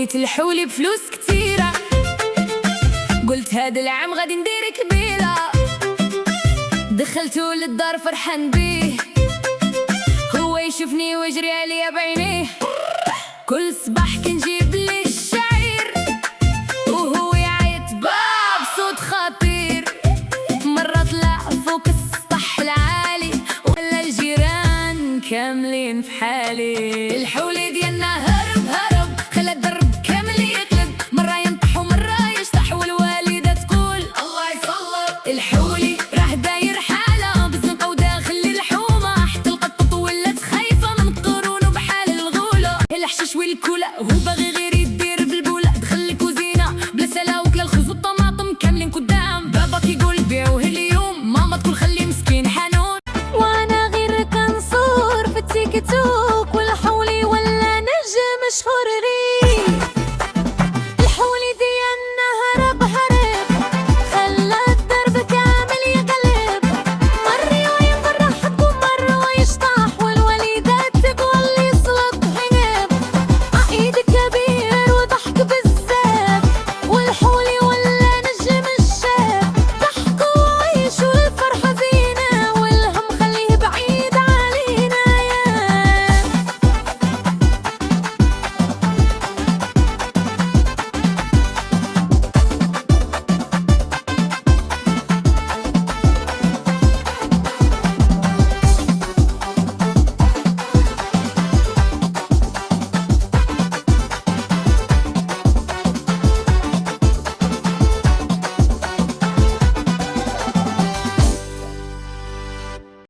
وبغيت الحولي بفلوس كتيرة، قلت هاد العام غادي ندير كبيرة. دخلتو للدار فرحان بيه، هو يشوفني ويجري عليا بعينيه. كل صباح كنجيب ليه الشعير وهو يعيط باب صوت خطير. مرة طلع فوق السطح العالي ولا الجيران كاملين في حالي.